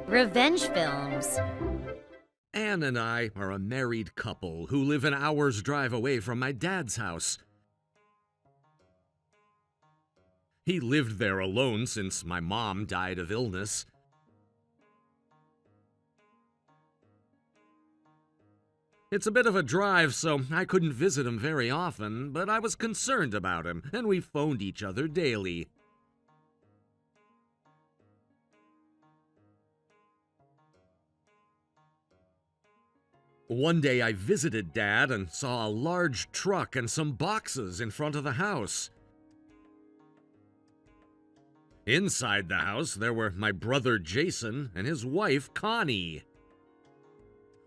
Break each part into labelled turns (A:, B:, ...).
A: Revenge films.
B: Anne and I are a married couple who live an hour's drive away from my dad's house. He lived there alone since my mom died of illness. It's a bit of a drive, so I couldn't visit him very often, but I was concerned about him, and we phoned each other daily. One day I visited Dad and saw a large truck and some boxes in front of the house. Inside the house, there were my brother Jason and his wife Connie.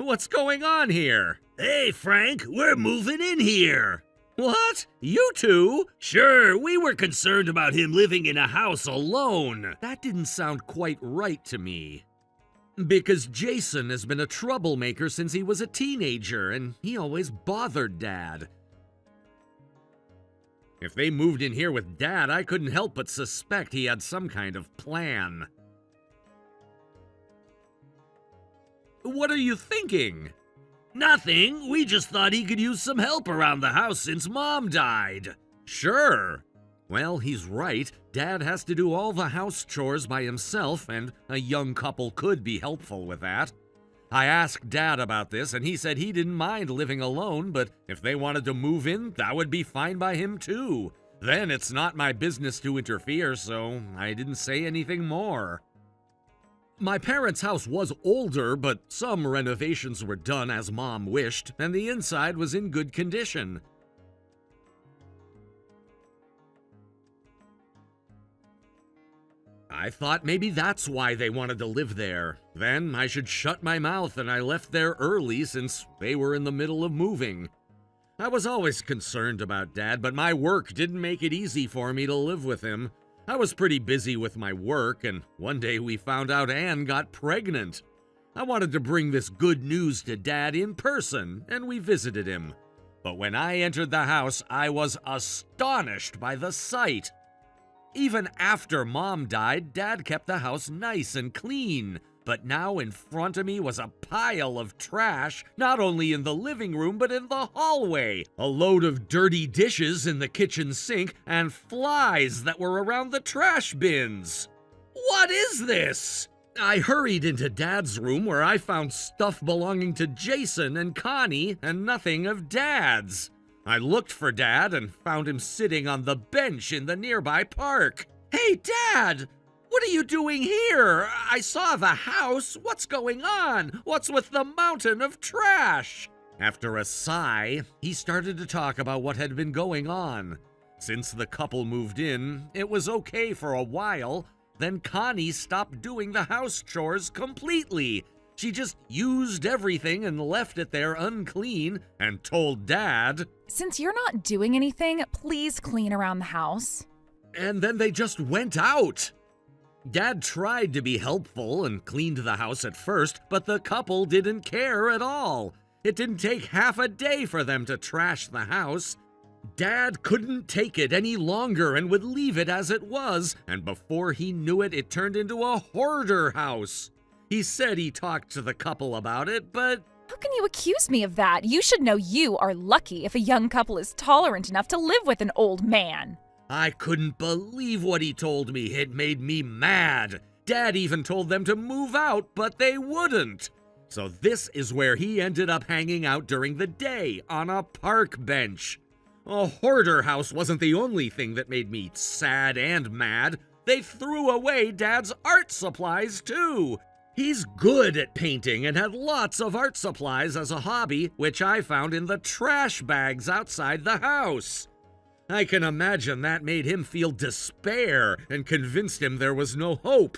B: What's going on here?
C: Hey, Frank, we're moving in here.
B: What? You two?
C: Sure, we were concerned about him living in a house alone.
B: That didn't sound quite right to me. Because Jason has been a troublemaker since he was a teenager, and he always bothered Dad. If they moved in here with Dad, I couldn't help but suspect he had some kind of plan. What are you thinking?
C: Nothing. We just thought he could use some help around the house since Mom died.
B: Sure. Well, he's right. Dad has to do all the house chores by himself, and a young couple could be helpful with that. I asked Dad about this, and he said he didn't mind living alone, but if they wanted to move in, that would be fine by him too. Then it's not my business to interfere, so I didn't say anything more. My parents' house was older, but some renovations were done as Mom wished, and the inside was in good condition. I thought maybe that's why they wanted to live there. Then I should shut my mouth, and I left there early since they were in the middle of moving. I was always concerned about Dad, but my work didn't make it easy for me to live with him. I was pretty busy with my work, and one day we found out Anne got pregnant. I wanted to bring this good news to Dad in person, and we visited him. But when I entered the house, I was astonished by the sight. Even after Mom died, Dad kept the house nice and clean, but now in front of me was a pile of trash, not only in the living room, but in the hallway. A load of dirty dishes in the kitchen sink, and flies that were around the trash bins. What is this? I hurried into Dad's room, where I found stuff belonging to Jason and Connie, and nothing of Dad's. I looked for Dad and found him sitting on the bench in the nearby park. Hey, Dad! What are you doing here? I saw the house. What's going on? What's with the mountain of trash? After a sigh, he started to talk about what had been going on. Since the couple moved in, it was okay for a while. Then Connie stopped doing the house chores completely. She just used everything and left it there unclean and told Dad,
D: "Since you're not doing anything, please clean around the house."
B: And then they just went out. Dad tried to be helpful and cleaned the house at first, but the couple didn't care at all. It didn't take half a day for them to trash the house. Dad couldn't take it any longer and would leave it as it was, and before he knew it, it turned into a hoarder house. He said he talked to the couple about it, but...
D: How can you accuse me of that? You should know you are lucky if a young couple is tolerant enough to live with an old man.
B: I couldn't believe what he told me. It made me mad. Dad even told them to move out, but they wouldn't. So this is where he ended up hanging out during the day, on a park bench. A hoarder house wasn't the only thing that made me sad and mad. They threw away Dad's art supplies, too. He's good at painting and had lots of art supplies as a hobby, which I found in the trash bags outside the house. I can imagine that made him feel despair and convinced him there was no hope.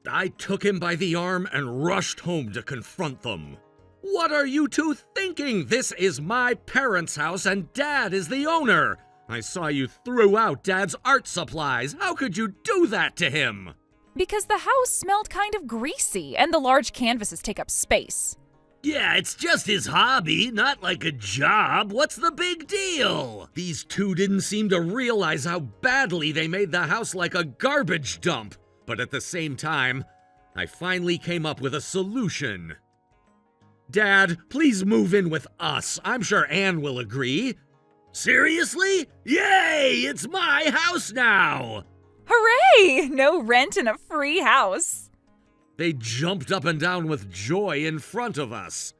B: I took him by the arm and rushed home to confront them. What are you two thinking? This is my parents' house and Dad is the owner. I saw you threw out Dad's art supplies. How could you do that to him?
D: Because the house smelled kind of greasy, and the large canvases take up space.
C: Yeah, it's just his hobby, not like a job. What's the big deal?
B: These two didn't seem to realize how badly they made the house like a garbage dump. But at the same time, I finally came up with a solution. Dad, please move in with us. I'm sure Anne will agree.
C: Seriously? Yay! It's my house now!
D: Hooray! No rent and a free house.
B: They jumped up and down with joy in front of us.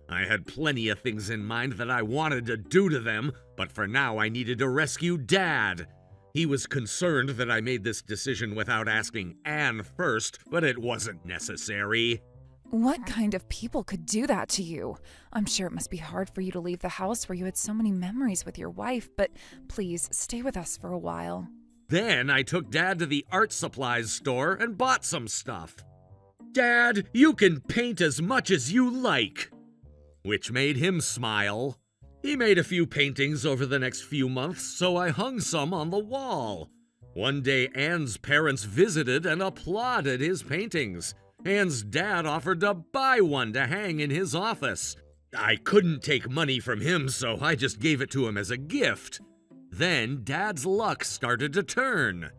B: I had plenty of things in mind that I wanted to do to them, but for now I needed to rescue Dad. He was concerned that I made this decision without asking Anne first, but it wasn't necessary.
D: What kind of people could do that to you? I'm sure it must be hard for you to leave the house where you had so many memories with your wife, but please stay with us for a while.
B: Then I took Dad to the art supplies store and bought some stuff. Dad, you can paint as much as you like. Which made him smile. He made a few paintings over the next few months, so I hung some on the wall. One day, Anne's parents visited and applauded his paintings. Anne's dad offered to buy one to hang in his office. I couldn't take money from him, so I just gave it to him as a gift. Then Dad's luck started to turn.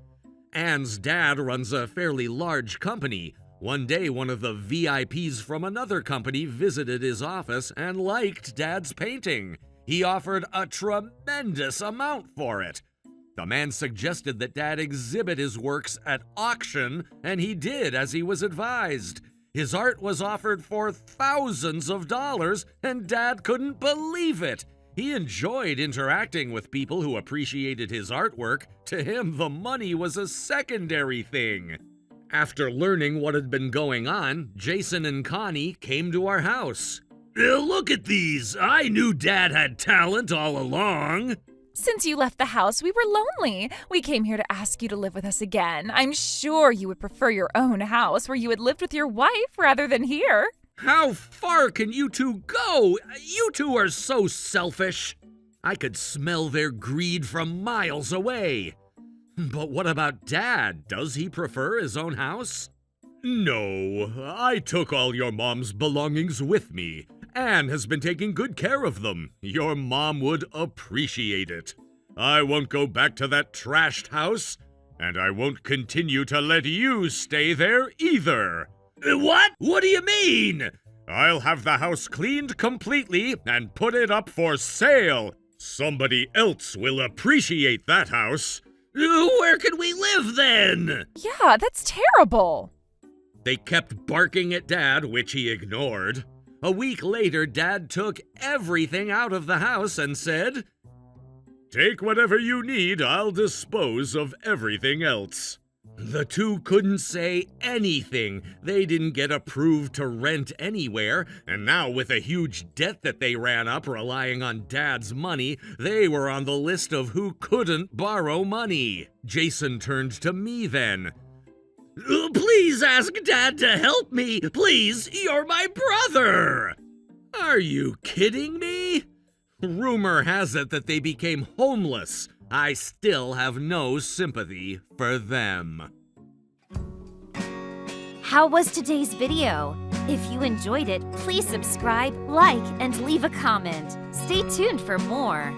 B: Anne's dad runs a fairly large company. One day, one of the VIPs from another company visited his office and liked Dad's painting. He offered a tremendous amount for it. The man suggested that Dad exhibit his works at auction, and he did as he was advised. His art was offered for thousands of dollars, and Dad couldn't believe it. He enjoyed interacting with people who appreciated his artwork. To him, the money was a secondary thing. After learning what had been going on, Jason and Connie came to our house.
C: Look at these. I knew Dad had talent all along.
D: Since you left the house, we were lonely. We came here to ask you to live with us again. I'm sure you would prefer your own house where you had lived with your wife rather than here.
B: How far can you two go? You two are so selfish. I could smell their greed from miles away. But what about Dad? Does he prefer his own house? No, I took all your mom's belongings with me. Anne has been taking good care of them. Your mom would appreciate it. I won't go back to that trashed house, and I won't continue to let you stay there either.
C: What? What do you mean?
B: I'll have the house cleaned completely and put it up for sale. Somebody else will appreciate that house.
C: Where can we live then?
D: Yeah, that's terrible.
B: They kept barking at Dad, which he ignored. A week later, Dad took everything out of the house and said, "Take whatever you need, I'll dispose of everything else." The two couldn't say anything. They didn't get approved to rent anywhere, and now with a huge debt that they ran up relying on Dad's money, they were on the list of who couldn't borrow money. Jason turned to me then.
C: Please ask Dad to help me. Please, you're my brother.
B: Are you kidding me? Rumor has it that they became homeless. I still have no sympathy for them.
A: How was today's video? If you enjoyed it, please subscribe, like, and leave a comment. Stay tuned for more.